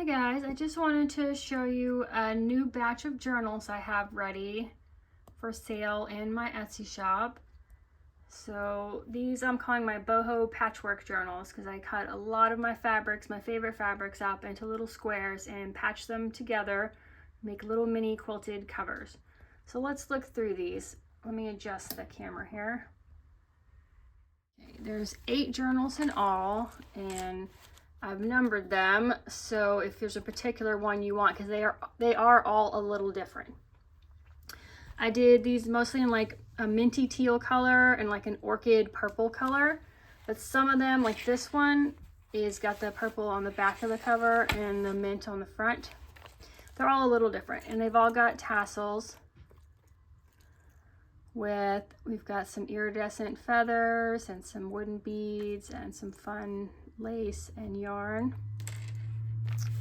Hi guys, I just wanted to show you a new batch of journals I have ready for sale in my Etsy shop. So these I'm calling my Boho Patchwork journals because I cut a lot of my fabrics, my favorite fabrics, up into little squares and patch them together, make little mini quilted covers. So let's look through these. Let me adjust the camera here. Okay, there's 8 journals in all, and I've numbered them, so if there's a particular one you want, because they are all a little different. I did these mostly in like a minty teal color and like an orchid purple color, but some of them, like this one, is got the purple on the back of the cover and the mint on the front. They're all a little different, and they've all got tassels we've got some iridescent feathers and some wooden beads and some fun lace and yarn.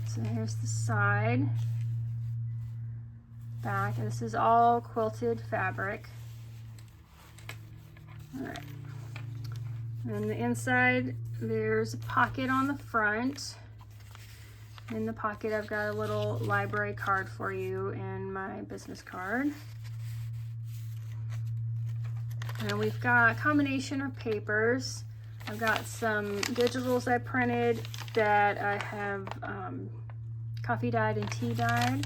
So here's the side, back, and this is all quilted fabric. All right, and the inside, there's a pocket on the front. In the pocket, I've got a little library card for you and my business card. And we've got a combination of papers. I've got some digitals I printed that I have coffee dyed and tea dyed.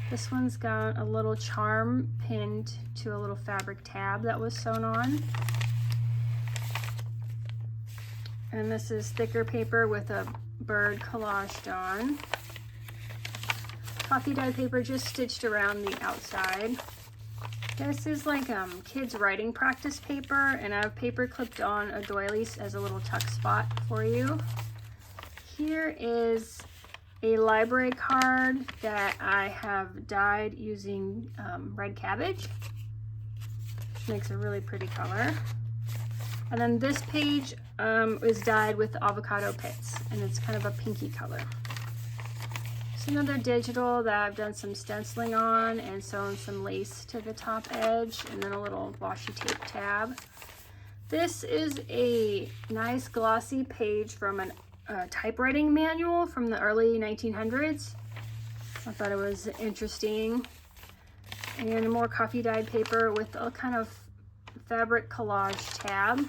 This one's got a little charm pinned to a little fabric tab that was sewn on. And this is thicker paper with a bird collaged on. Coffee dyed paper just stitched around the outside. This is like kids writing practice paper, and I have paper clipped on a doily as a little tuck spot for you. Here is a library card that I have dyed using red cabbage, which makes a really pretty color. And then this page is dyed with avocado pits, and it's kind of a pinky color. Another digital that I've done some stenciling on and sewn some lace to the top edge, and then a little washi tape tab. This is a nice glossy page from a typewriting manual from the early 1900s. I thought it was interesting. And more coffee dyed paper with a kind of fabric collage tab.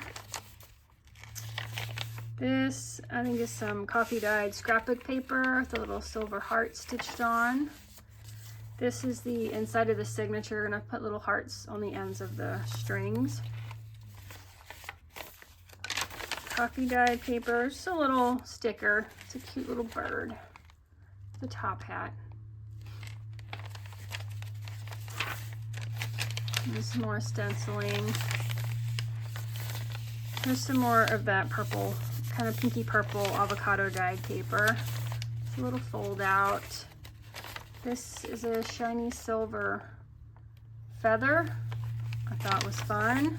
This, I think, is some coffee dyed scrapbook paper with a little silver heart stitched on. This is the inside of the signature, and I've put little hearts on the ends of the strings. Coffee dyed paper, just a little sticker. It's a cute little bird. The top hat. There's some more stenciling. There's some more of that purple, kind of pinky purple avocado dyed paper. It's a little fold out. This is a shiny silver feather. I thought was fun.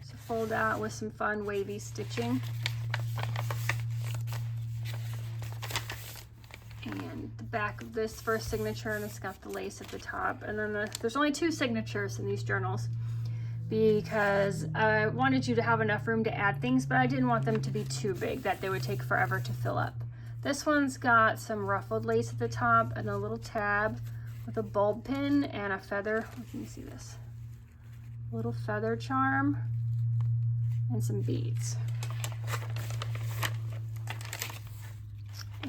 It's a fold out with some fun wavy stitching. And the back of this first signature, and it's got the lace at the top. And then there's only 2 signatures in these journals, because I wanted you to have enough room to add things, but I didn't want them to be too big that they would take forever to fill up. This one's got some ruffled lace at the top and a little tab with a bulb pin and a feather. Let me see this. A little feather charm and some beads.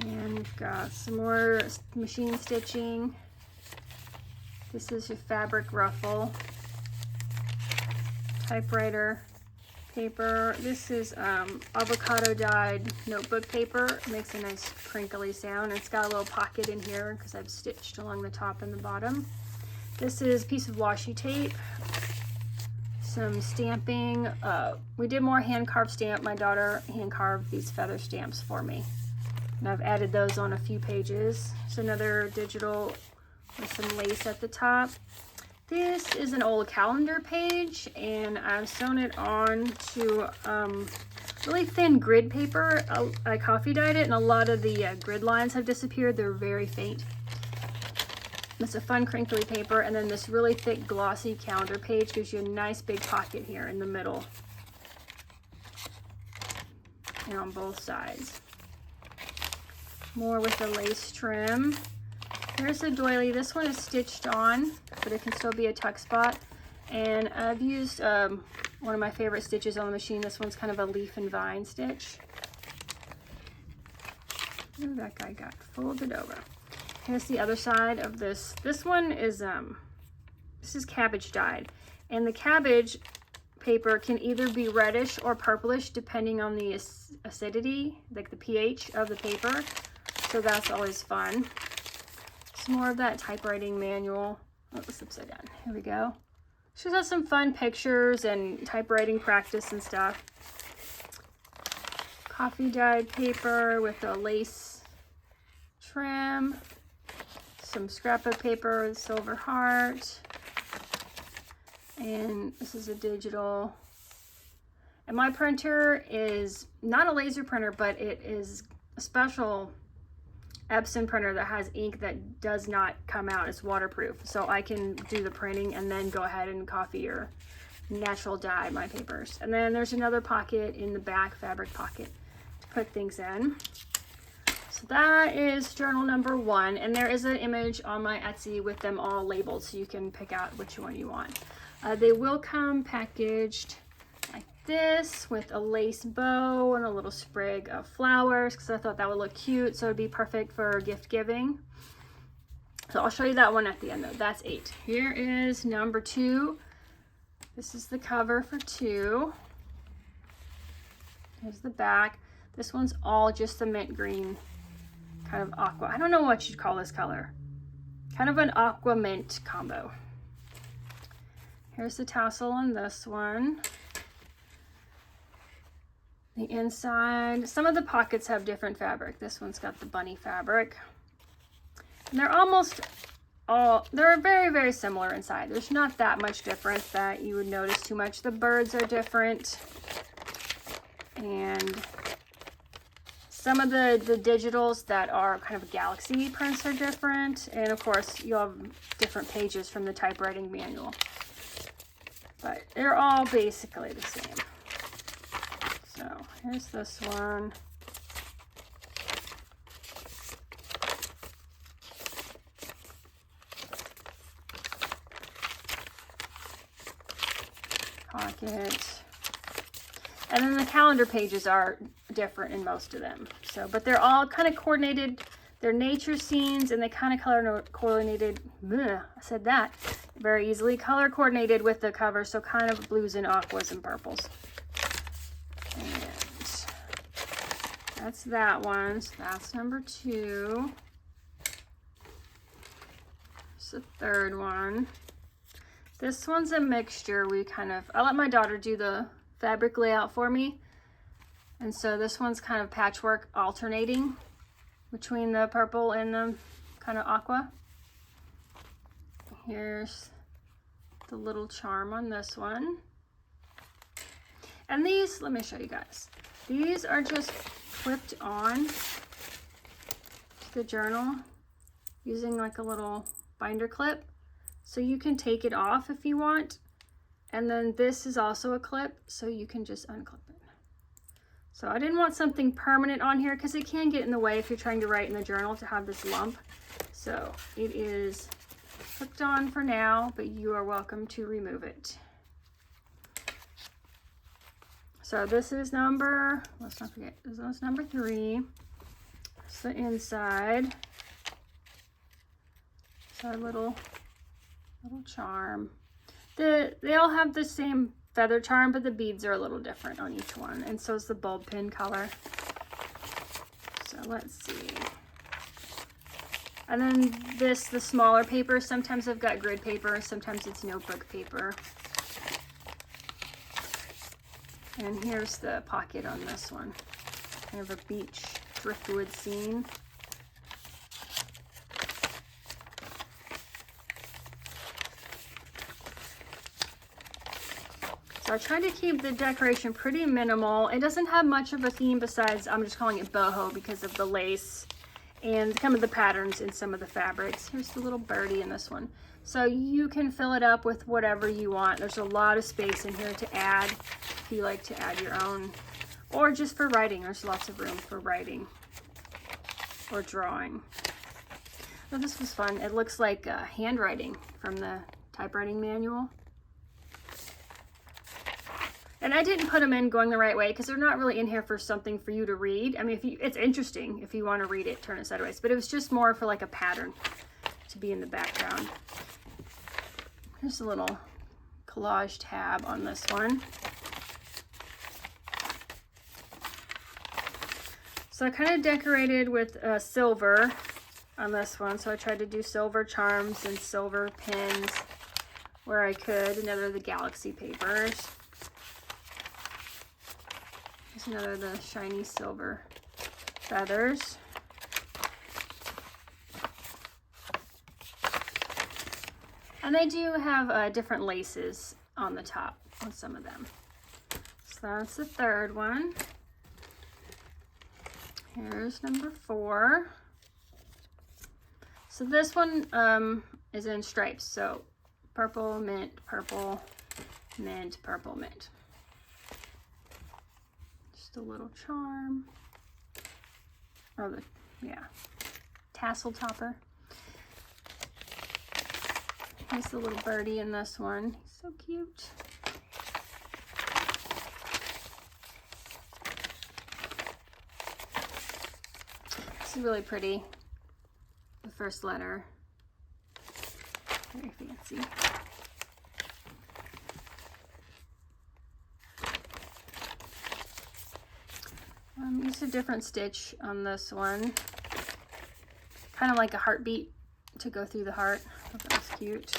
And we've got some more machine stitching. This is your fabric ruffle. Typewriter paper. This is avocado dyed notebook paper. It makes a nice crinkly sound. It's got a little pocket in here because I've stitched along the top and the bottom. This is a piece of washi tape. Some stamping. We did more hand carved stamp. My daughter hand carved these feather stamps for me, and I've added those on a few pages. So another digital with some lace at the top. This is an old calendar page, and I've sewn it on to really thin grid paper. I coffee dyed it, and a lot of the grid lines have disappeared. They're very faint. It's a fun crinkly paper, and then this really thick glossy calendar page gives you a nice big pocket here in the middle and on both sides. More with the lace trim. Here's the doily. This one is stitched on, but it can still be a tuck spot. And I've used one of my favorite stitches on the machine. This one's kind of a leaf and vine stitch. Ooh, that guy got folded over. Here's the other side of this. This one is, this is cabbage dyed. And the cabbage paper can either be reddish or purplish depending on the acidity, like the pH of the paper. So that's always fun. Some more of that typewriting manual. Oh, it's upside down. Here we go. She has some fun pictures and typewriting practice and stuff. Coffee dyed paper with a lace trim. Some scrapbook paper with silver heart. And this is a digital. And my printer is not a laser printer, but it is a special Epson printer that has ink that does not come out. It's waterproof. So I can do the printing and then go ahead and coffee or natural dye my papers. And then there's another pocket in the back, fabric pocket, to put things in. So that is journal number 1. And there is an image on my Etsy with them all labeled, so you can pick out which one you want. They will come packaged like this with a lace bow and a little sprig of flowers, because I thought that would look cute, so it'd be perfect for gift giving. So I'll show you that one at the end though. That's 8. Here is number 2. This is the cover for 2. Here's the back. This one's all just a mint green, kind of aqua. I don't know what you'd call this color. Kind of an aqua mint combo. Here's the tassel on this one. The inside, some of the pockets have different fabric. This one's got the bunny fabric. And they're almost all, they're very, very similar inside. There's not that much difference that you would notice too much. The birds are different. And some of the digitals that are kind of galaxy prints are different. And of course, you'll have different pages from the typewriting manual. But they're all basically the same. So here's this one. Pocket. And then the calendar pages are different in most of them. So, but they're all kind of coordinated. They're nature scenes, and they kind of color coordinated. I said that very easily. Color coordinated with the cover, so kind of blues and aquas and purples. And that's that one. So that's number 2. It's the third one. This one's a mixture. I let my daughter do the fabric layout for me, and so this one's kind of patchwork, alternating between the purple and the kind of aqua. Here's the little charm on this one. And these, let me show you guys. These are just clipped on to the journal using like a little binder clip. So you can take it off if you want. And then this is also a clip, so you can just unclip it. So I didn't want something permanent on here because it can get in the way if you're trying to write in the journal to have this lump. So it is hooked on for now, but you are welcome to remove it. So this is number, let's not forget, this is number 3. It's the inside. It's our little charm. They all have the same feather charm, but the beads are a little different on each one, and so is the bulb pin color. So let's see. And then the smaller paper, sometimes I've got grid paper, sometimes it's notebook paper. And here's the pocket on this one. Kind of a beach driftwood scene. So I tried to keep the decoration pretty minimal. It doesn't have much of a theme besides, I'm just calling it boho because of the lace and some of the patterns in some of the fabrics. Here's the little birdie in this one. So you can fill it up with whatever you want. There's a lot of space in here to add if you like to add your own, or just for writing. There's lots of room for writing. or drawing. Oh, this was fun. It looks like handwriting from the typewriting manual. And I didn't put them in going the right way because they're not really in here for something for you to read. I mean, it's interesting if you want to read it, turn it sideways, but it was just more for like a pattern to be in the background. Here's a little collage tab on this one. So I kind of decorated with silver on this one. So I tried to do silver charms and silver pins where I could. Another of the galaxy papers. Here's another of the shiny silver feathers. And they do have different laces on the top on some of them. So that's the third one. Here's number 4. So this one is in stripes. So purple, mint, purple, mint, purple, mint. Just a little charm. Or tassel topper. Here's the little birdie in this one. He's so cute. This is really pretty. The first letter. Very fancy. Used a different stitch on this one. Kind of like a heartbeat to go through the heart. I thought that was cute.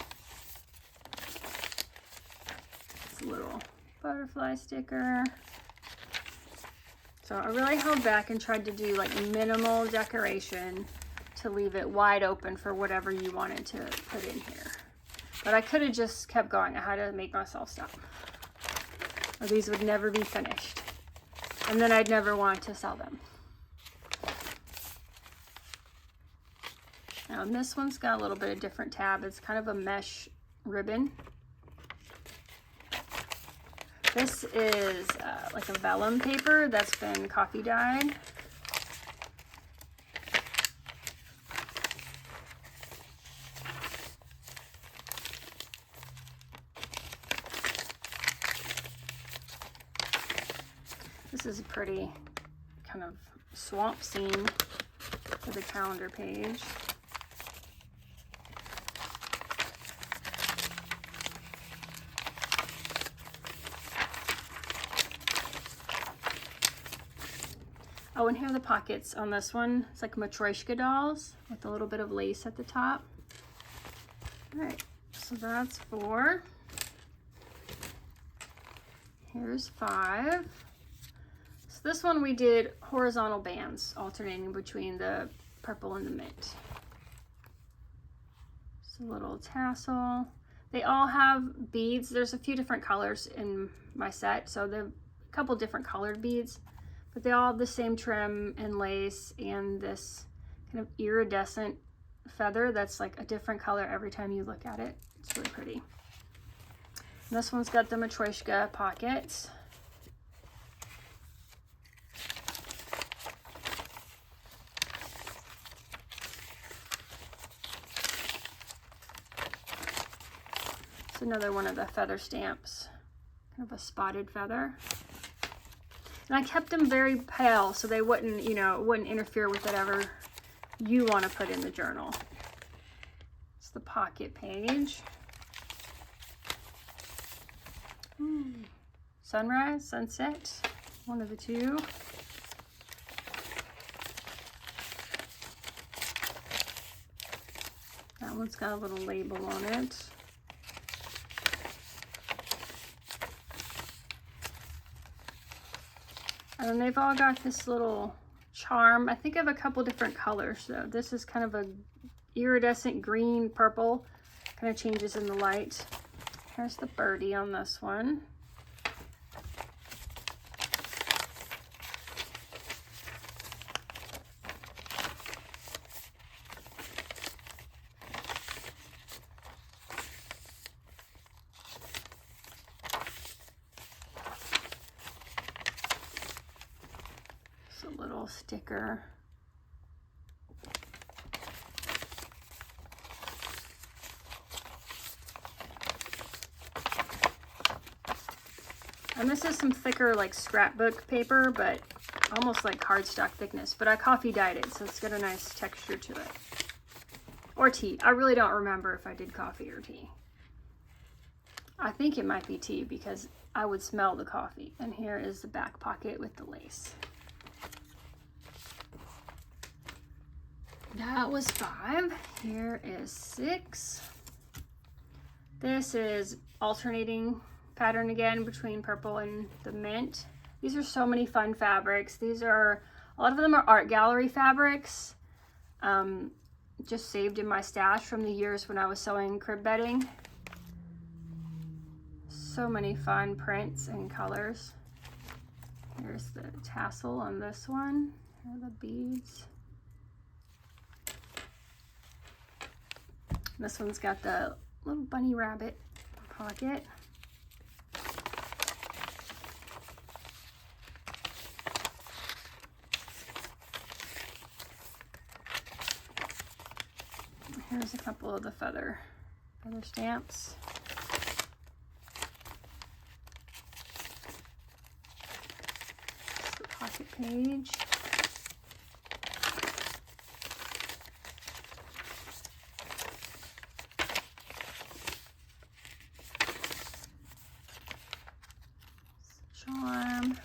It's a little butterfly sticker. So I really held back and tried to do like minimal decoration to leave it wide open for whatever you wanted to put in here. But I could have just kept going. I had to make myself stop. Or these would never be finished. And then I'd never want to sell them. Now this one's got a little bit of different tab. It's kind of a mesh ribbon. This is like a vellum paper that's been coffee dyed. This is a pretty kind of swamp scene for the calendar page. Oh, and here are the pockets on this one. It's like Matryoshka dolls with a little bit of lace at the top. All right, so that's 4. Here's 5. So this one we did horizontal bands alternating between the purple and the mint. It's a little tassel. They all have beads. There's a few different colors in my set, so they're a couple different colored beads. But they all have the same trim and lace and this kind of iridescent feather that's like a different color every time you look at it. It's really pretty. And this one's got the Matryoshka pockets. It's another one of the feather stamps, kind of a spotted feather. And I kept them very pale so they wouldn't, wouldn't interfere with whatever you want to put in the journal. It's the pocket page. Sunrise, sunset, one of the two. That one's got a little label on it. And then they've all got this little charm. I think I have a couple different colors though. This is kind of a iridescent green, purple. Kind of changes in the light. Here's the birdie on this one. Little sticker. And this is some thicker like scrapbook paper, but almost like cardstock thickness. But I coffee dyed it, so it's got a nice texture to it. Or tea. I really don't remember if I did coffee or tea. I think it might be tea because I would smell the coffee. And here is the back pocket with the lace. That was 5. Here is 6. This is alternating pattern again between purple and the mint. These are so many fun fabrics. These are, a lot of them are art gallery fabrics. Just saved in my stash from the years when I was sewing crib bedding. So many fun prints and colors. Here's the tassel on this one. Here are the beads. This one's got the little bunny rabbit pocket. Here's a couple of the feather stamps. The pocket page. Charm.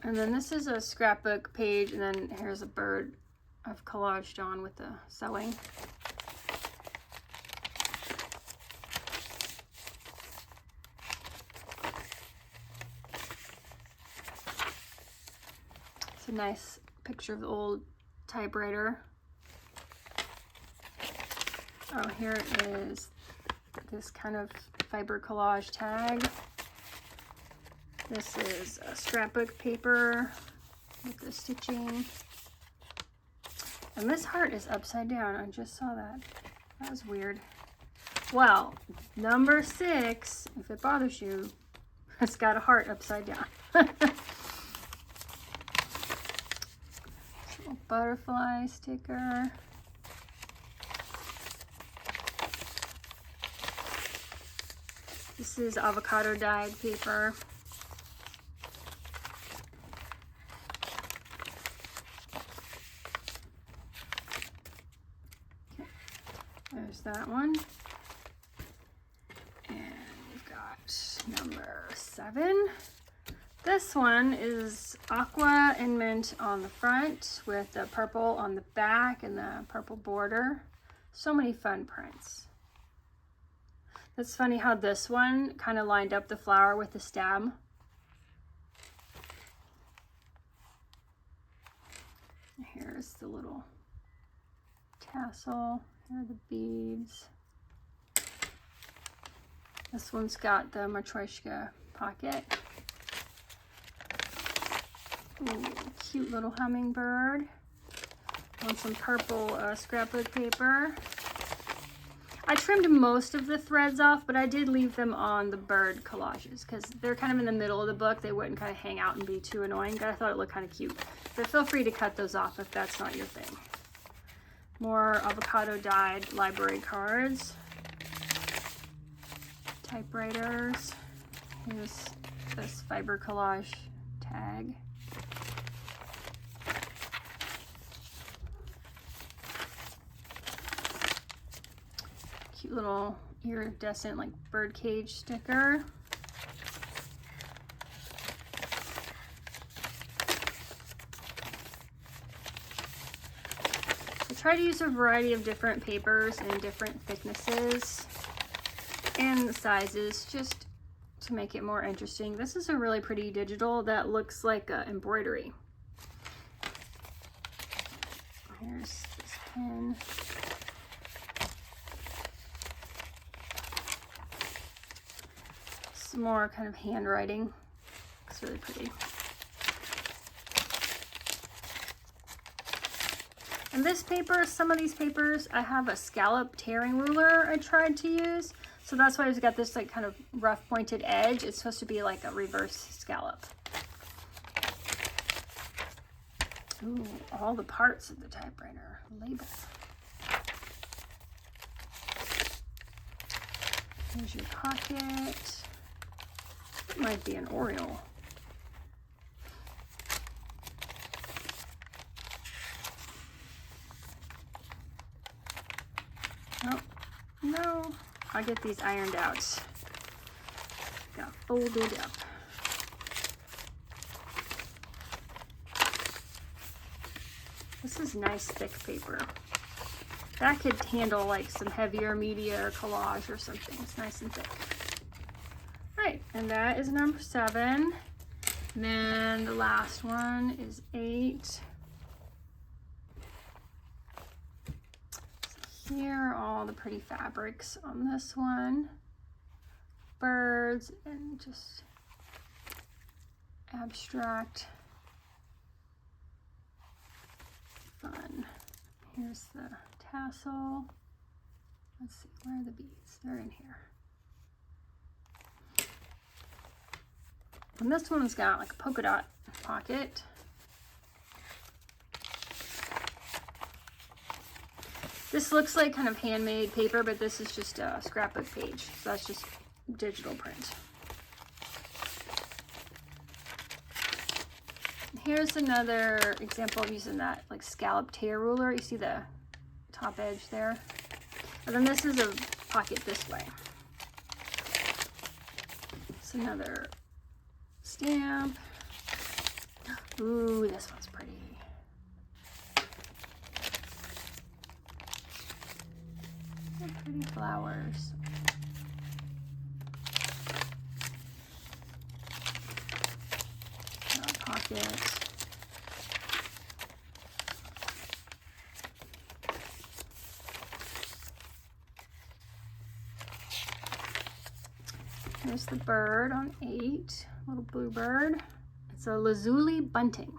And then this is a scrapbook page, and then here's a bird I've collaged on with the sewing. It's a nice picture of the old typewriter. Oh, here is this kind of fiber collage tag. This is a scrapbook paper with the stitching. And this heart is upside down. I just saw that. That was weird. Well, number 6, if it bothers you, it's got a heart upside down. Little butterfly sticker. This is avocado dyed paper. There's that one. And we've got number 7. This one is aqua and mint on the front with the purple on the back and the purple border. So many fun prints. It's funny how this one kind of lined up the flower with the stem. Here's the little tassel. Here are the beads. This one's got the matryoshka pocket. Ooh, cute little hummingbird. On some purple scrapbook paper. I trimmed most of the threads off, but I did leave them on the bird collages because they're kind of in the middle of the book. They wouldn't kind of hang out and be too annoying, but I thought it looked kind of cute. But feel free to cut those off if that's not your thing. More avocado dyed library cards. Typewriters. Here's this fiber collage tag. Cute little iridescent like bird cage sticker. I try to use a variety of different papers and different thicknesses and sizes just to make it more interesting. This is a really pretty digital that looks like embroidery. Here's this pen. Some more kind of handwriting. It's really pretty. And this paper, some of these papers, I have a scallop tearing ruler I tried to use. So that's why it's got this like kind of rough pointed edge. It's supposed to be like a reverse scallop. Ooh, all the parts of the typewriter label. Here's your pocket. It might be an Oriole. Oh, no. I'll get these ironed out. Got folded up. This is nice thick paper. That could handle like some heavier media or collage or something. It's nice and thick. All right, and that is number 7. And then the last one is 8. So here are all the pretty fabrics on this one. Birds and just abstract fun. Here's the tassel. Let's see, where are the beads? They're in here. And this one's got like a polka dot pocket. This looks like kind of handmade paper, but this is just a scrapbook page. So that's just digital print. Here's another example of using that like scallop tear ruler. You see the top edge there? And then this is a pocket this way. It's another stamp. Ooh, this one's pretty. Pretty flowers. Pocket. Here's the bird on 8, little blue bird. It's a lazuli bunting.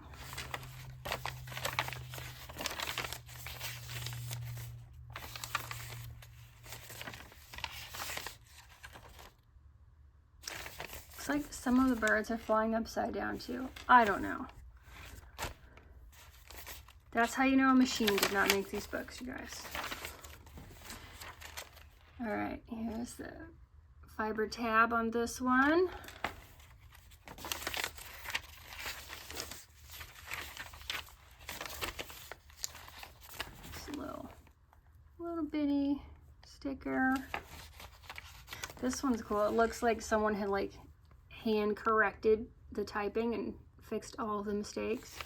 Looks like some of the birds are flying upside down too. I don't know. That's how you know a machine did not make these books, you guys. All right, here's the fiber tab on this one. It's a little bitty sticker. This one's cool. It looks like someone had like hand corrected the typing and fixed all the mistakes.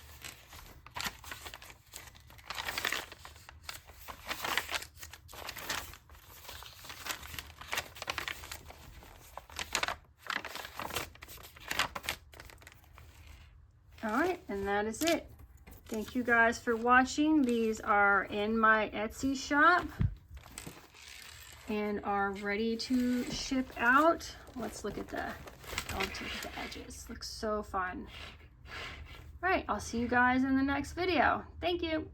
All right, and that is it. Thank you guys for watching. These are in my Etsy shop and are ready to ship out. Let's look at the edges. Looks so fun. All right, I'll see you guys in the next video. Thank you.